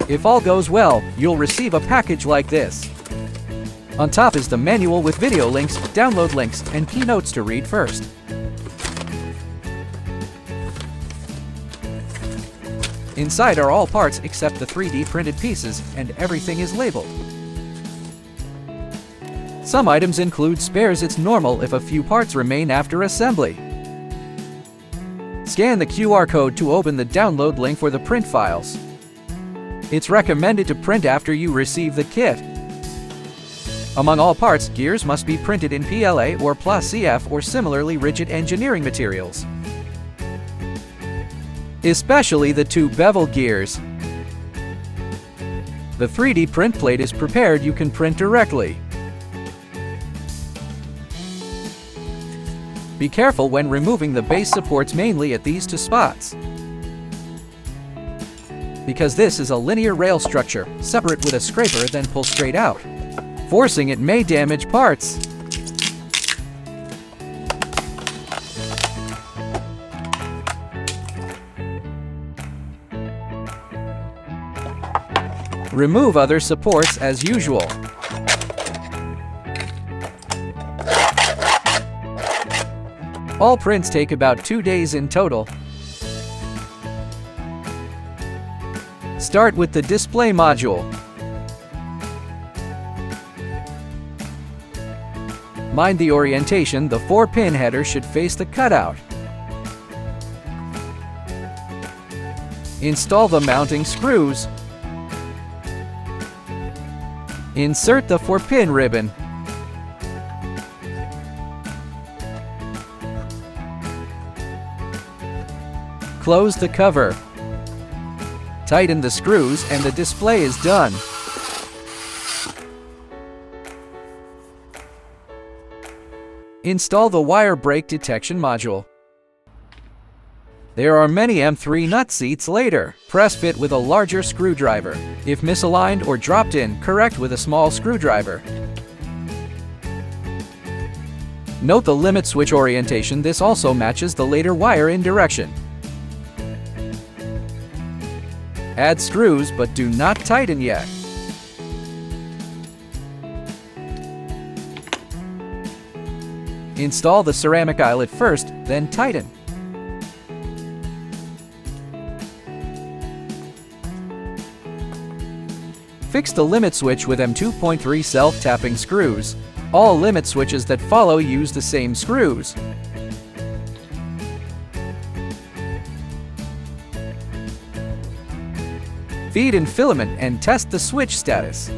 If all goes well, you'll receive a package like this. On top is the manual with video links, download links, and keynotes to read first. Inside are all parts except the 3D printed pieces, and everything is labeled. Some items include spares. It's normal if a few parts remain after assembly. Scan the QR code to open the download link for the print files. It's recommended to print after you receive the kit. Among all parts, gears must be printed in PLA or Plus CF or similarly rigid engineering materials, especially the two bevel gears. The 3D print plate is prepared. You can print directly. Be careful when removing the base supports, mainly at these two spots, because this is a linear rail structure. Separate with a scraper, then pull straight out. Forcing it may damage parts. Remove other supports as usual. All prints take about 2 days in total. Start with the display module. Mind the orientation. The 4-pin header should face the cutout. Install the mounting screws. Insert the 4-pin ribbon. Close the cover. Tighten the screws and the display is done. Install the wire brake detection module. There are many M3 nut seats later. Press fit with a larger screwdriver. If misaligned or dropped in, correct with a small screwdriver. Note the limit switch orientation. This also matches the later wire in direction. Add screws, but do not tighten yet. Install the ceramic eyelet first, then tighten. Fix the limit switch with M2.3 self-tapping screws. All limit switches that follow use the same screws. Feed in filament and test the switch status.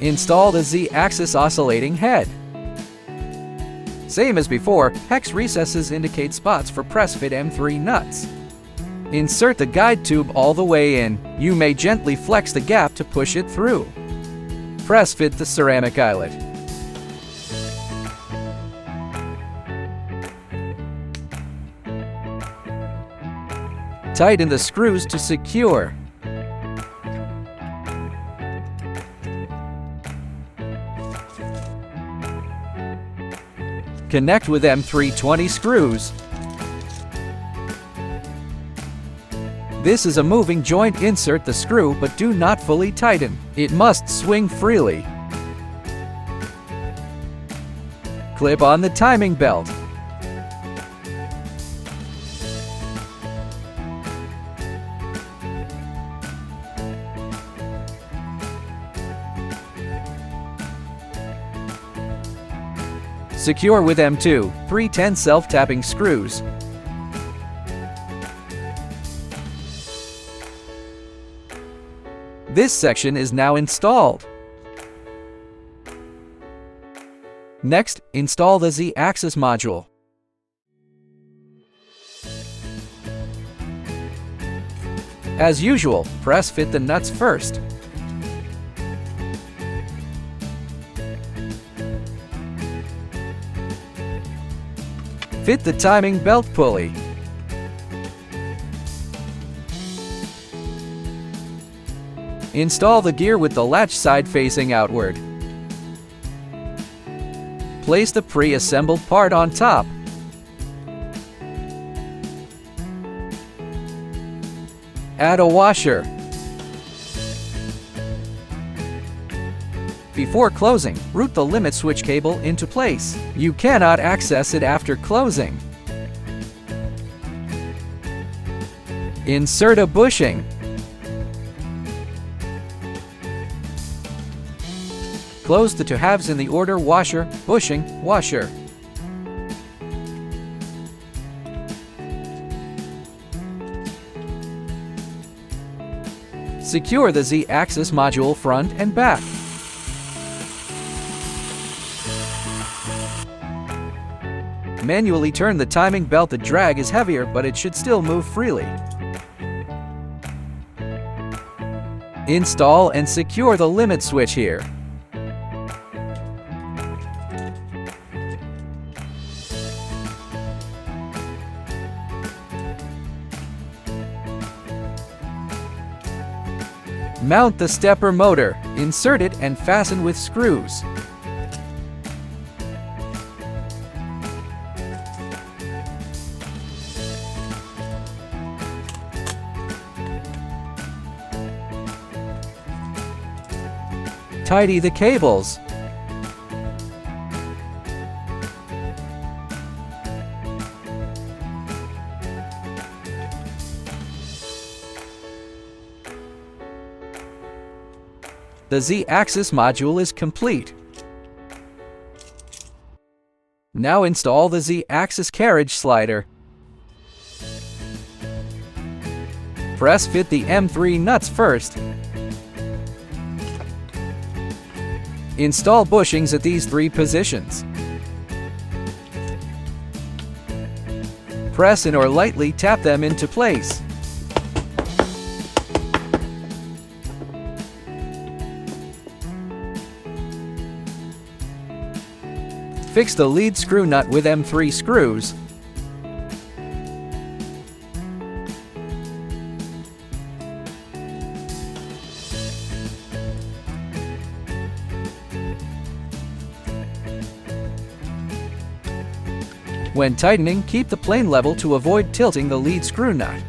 Install the Z-axis oscillating head. Same as before, hex recesses indicate spots for press-fit M3 nuts. Insert the guide tube all the way in. You may gently flex the gap to push it through. Press-fit the ceramic eyelet. Tighten the screws to secure. Connect with M320 screws. This is a moving joint. Insert the screw, but do not fully tighten. It must swing freely. Clip on the timing belt. Secure with M2, 310 self-tapping screws. This section is now installed. Next, install the Z-axis module. As usual, press fit the nuts first. Fit the timing belt pulley. Install the gear with the latch side facing outward. Place the pre-assembled part on top. Add a washer. Before closing, route the limit switch cable into place. You cannot access it after closing. Insert a bushing. Close the two halves in the order washer, bushing, washer. Secure the Z-axis module front and back. Manually turn the timing belt. The drag is heavier, but it should still move freely. Install and secure the limit switch here. Mount the stepper motor, insert it and fasten with screws. Tidy the cables. The Z-axis module is complete. Now install the Z-axis carriage slider. Press fit the M3 nuts first. Install bushings at these three positions. Press in or lightly tap them into place. Fix the lead screw nut with M3 screws. When tightening, keep the plane level to avoid tilting the lead screw nut.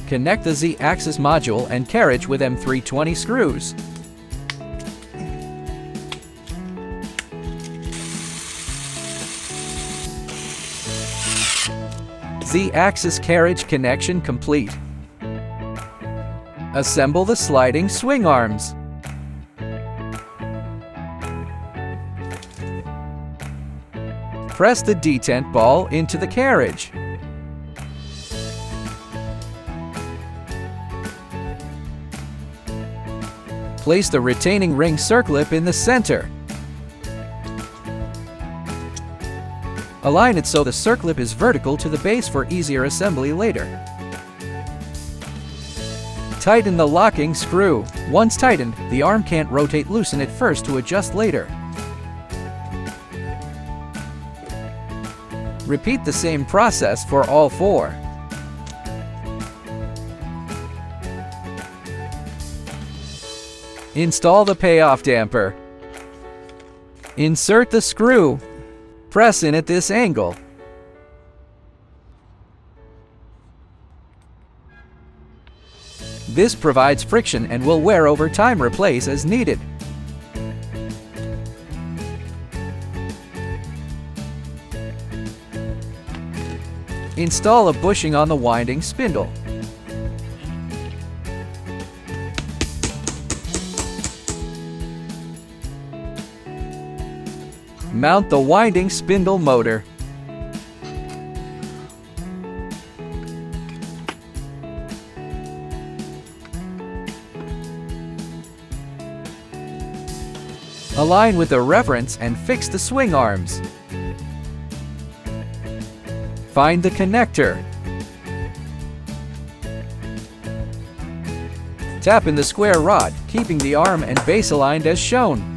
Connect the Z-axis module and carriage with M320 screws. Z-axis carriage connection complete. Assemble the sliding swing arms. Press the detent ball into the carriage. Place the retaining ring circlip in the center. Align it so the circlip is vertical to the base for easier assembly later. Tighten the locking screw. Once tightened, the arm can't rotate. Loosen it first to adjust later. Repeat the same process for all four. Install the payoff damper. Insert the screw. Press in at this angle. This provides friction and will wear over time. Replace as needed. Install a bushing on the winding spindle. Mount the winding spindle motor. Align with the reference and fix the swing arms. Find the connector. Tap in the square rod, keeping the arm and base aligned as shown.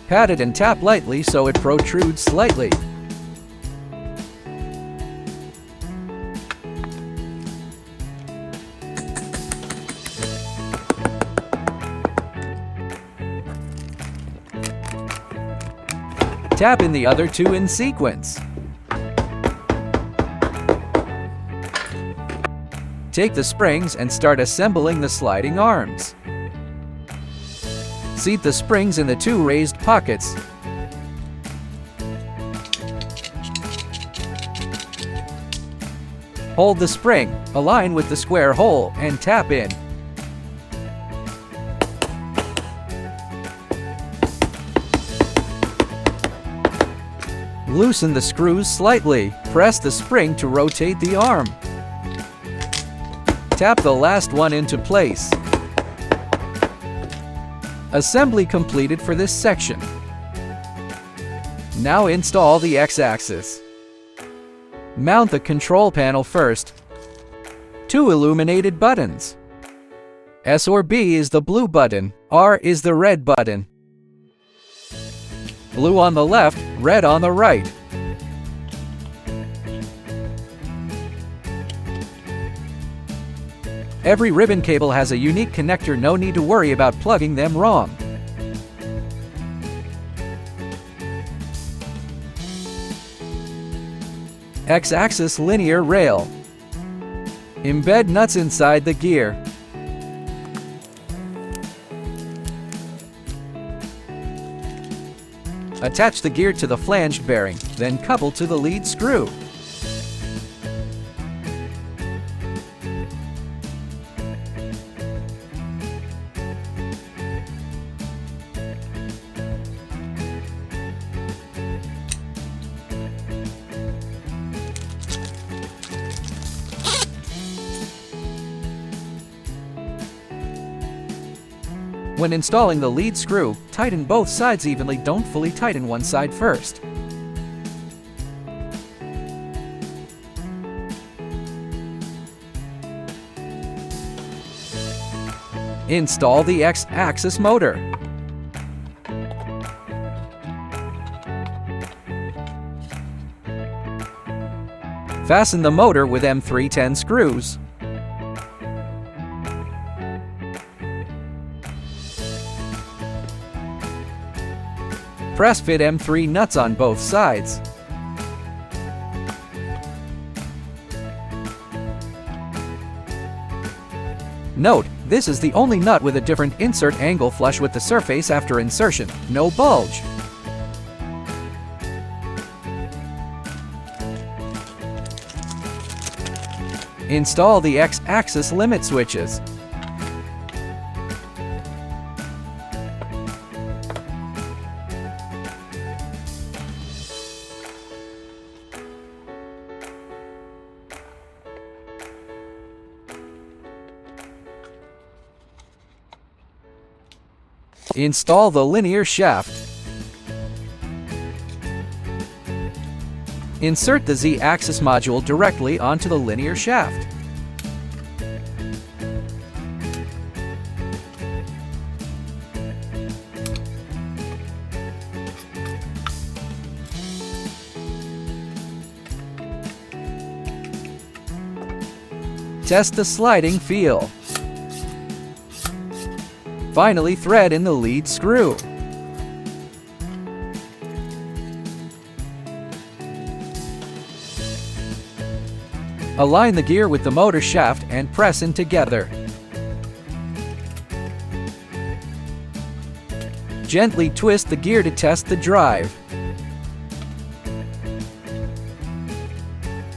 Pat it and tap lightly so it protrudes slightly. Tap in the other two in sequence. Take the springs and start assembling the sliding arms. Seat the springs in the two raised pockets. Hold the spring, align with the square hole, and tap in. Loosen the screws slightly. Press the spring to rotate the arm. Tap the last one into place. Assembly completed for this section. Now install the X-axis. Mount the control panel first. Two illuminated buttons. S or B is the blue button, R is the red button. Blue on the left, red on the right. Every ribbon cable has a unique connector, no need to worry about plugging them wrong. X-axis linear rail. Embed nuts inside the gear. Attach the gear to the flanged bearing, then couple to the lead screw. When installing the lead screw, tighten both sides evenly, don't fully tighten one side first. Install the X-axis motor. Fasten the motor with M310 screws. Press fit M3 nuts on both sides. Note, this is the only nut with a different insert angle flush with the surface after insertion, no bulge. Install the X-axis limit switches. Install the linear shaft. Insert the Z-axis module directly onto the linear shaft. Test the sliding feel. Finally, thread in the lead screw. Align the gear with the motor shaft and press in together. Gently twist the gear to test the drive.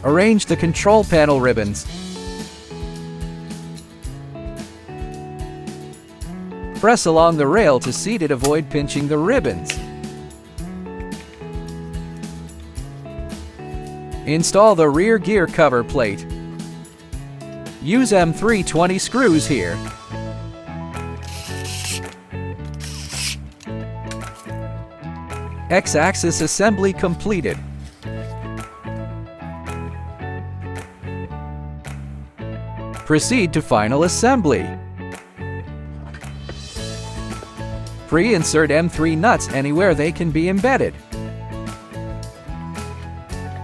Arrange the control panel ribbons. Press along the rail to seat it, avoid pinching the ribbons. Install the rear gear cover plate. Use M320 screws here. X-axis assembly completed. Proceed to final assembly. Pre-insert M3 nuts anywhere they can be embedded.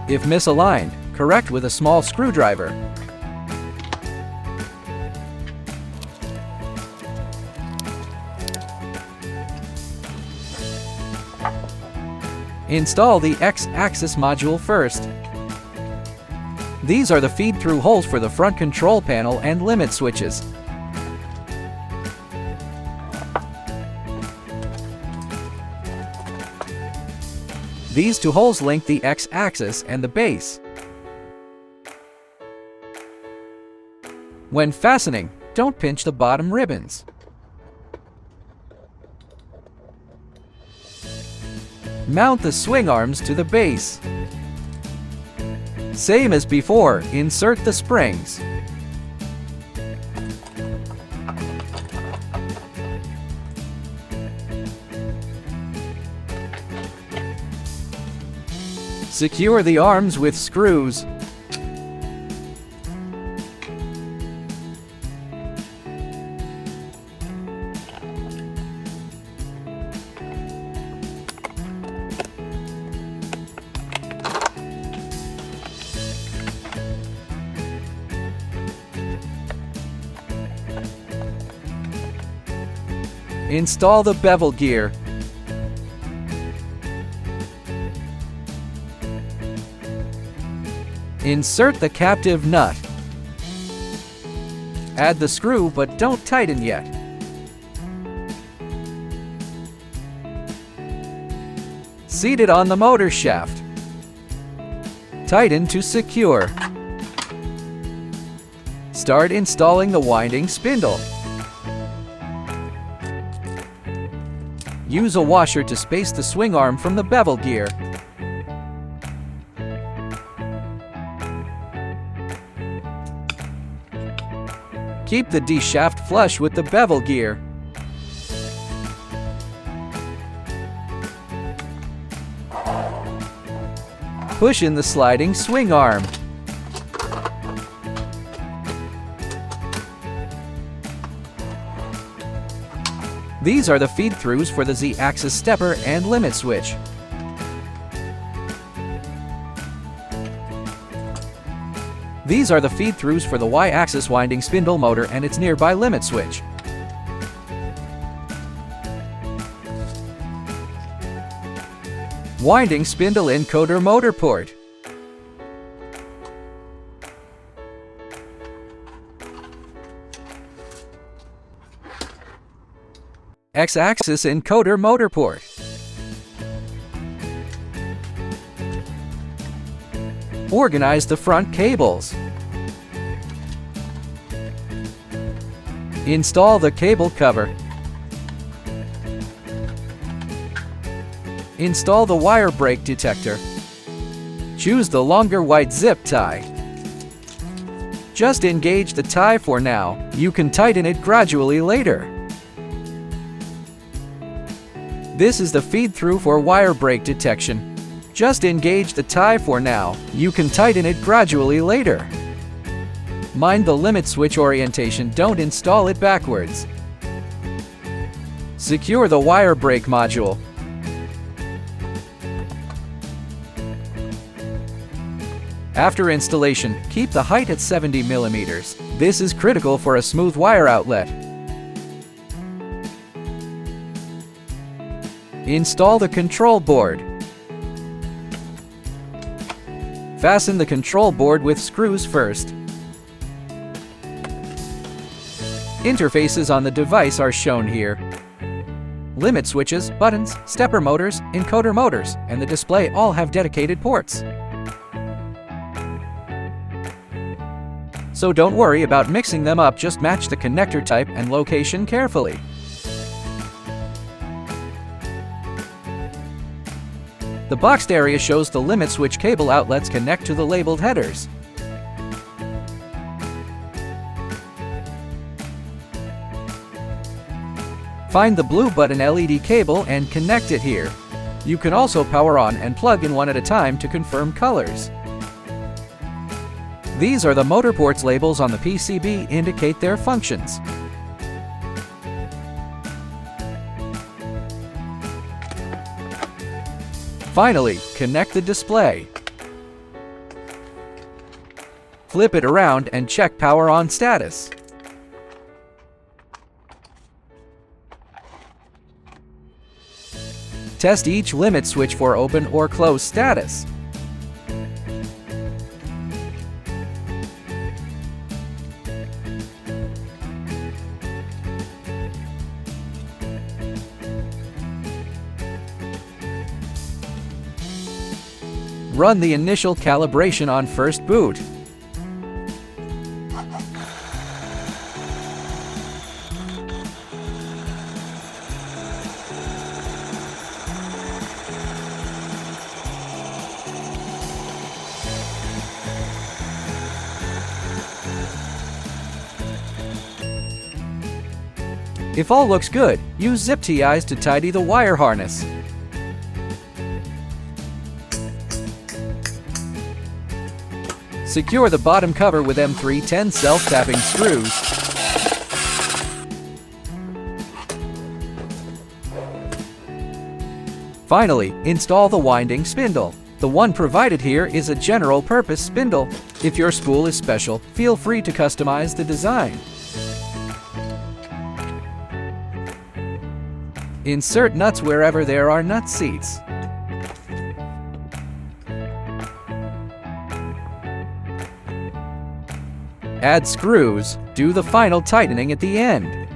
If misaligned, correct with a small screwdriver. Install the X-axis module first. These are the feed-through holes for the front control panel and limit switches. These two holes link the X-axis and the base. When fastening, don't pinch the bottom ribbons. Mount the swing arms to the base. Same as before, insert the springs. Secure the arms with screws. Install the bevel gear. Insert the captive nut. Add the screw, but don't tighten yet. Seat it on the motor shaft. Tighten to secure. Start installing the winding spindle. Use a washer to space the swing arm from the bevel gear. Keep the D shaft flush with the bevel gear. Push in the sliding swing arm. These are the feed-throughs for the Z-axis stepper and limit switch. These are the feed-throughs for the Y-axis winding spindle motor and its nearby limit switch. Winding spindle encoder motor port. X-axis encoder motor port. Organize the front cables. Install the cable cover. Install the wire brake detector. Choose the longer white zip tie. Just engage the tie for now. You can tighten it gradually later. This is the feed-through for wire brake detection. Just engage the tie for now. You can tighten it gradually later. Mind the limit switch orientation, don't install it backwards. Secure the wire brake module. After installation, keep the height at 70 millimeters. This is critical for a smooth wire outlet. Install the control board. Fasten the control board with screws first. Interfaces on the device are shown here. Limit switches, buttons, stepper motors, encoder motors, and the display all have dedicated ports. So don't worry about mixing them up, just match the connector type and location carefully. The boxed area shows the limit switch cable outlets connect to the labeled headers. Find the blue button LED cable and connect it here. You can also power on and plug in one at a time to confirm colors. These are the motor ports labels on the PCB indicate their functions. Finally, connect the display. Flip it around and check power on status. Test each limit switch for open or close status. Run the initial calibration on first boot. If all looks good, use zip ties to tidy the wire harness. Secure the bottom cover with M310 self-tapping screws. Finally, install the winding spindle. The one provided here is a general-purpose spindle. If your spool is special, feel free to customize the design. Insert nuts wherever there are nut seats. Add screws. Do the final tightening at the end.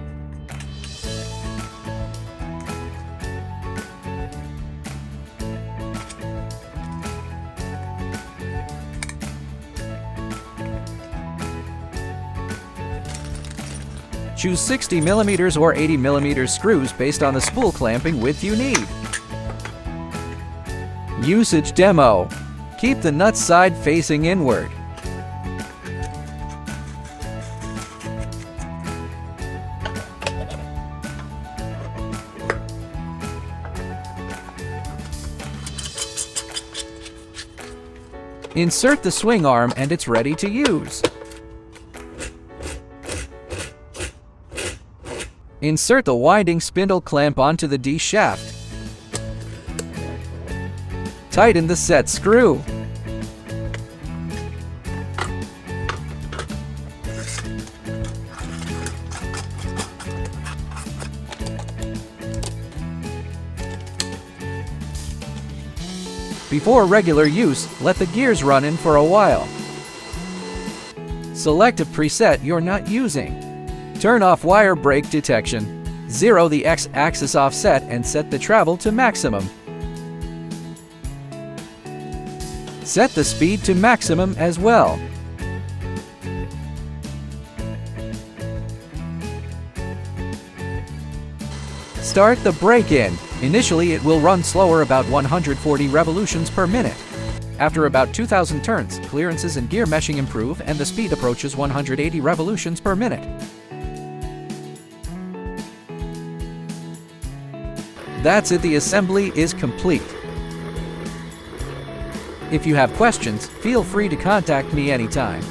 Choose 60mm or 80mm screws based on the spool clamping width you need. Usage demo. Keep the nut side facing inward. Insert the swing arm and it's ready to use. Insert the winding spindle clamp onto the D shaft. Tighten the set screw. Before regular use, let the gears run in for a while. Select a preset you're not using. Turn off wire brake detection. Zero the X-axis offset and set the travel to maximum. Set the speed to maximum as well. Start the brake-in. Initially, it will run slower, about 140 revolutions per minute. After about 2,000 turns, clearances and gear meshing improve and the speed approaches 180 revolutions per minute. That's it, the assembly is complete. If you have questions, feel free to contact me anytime.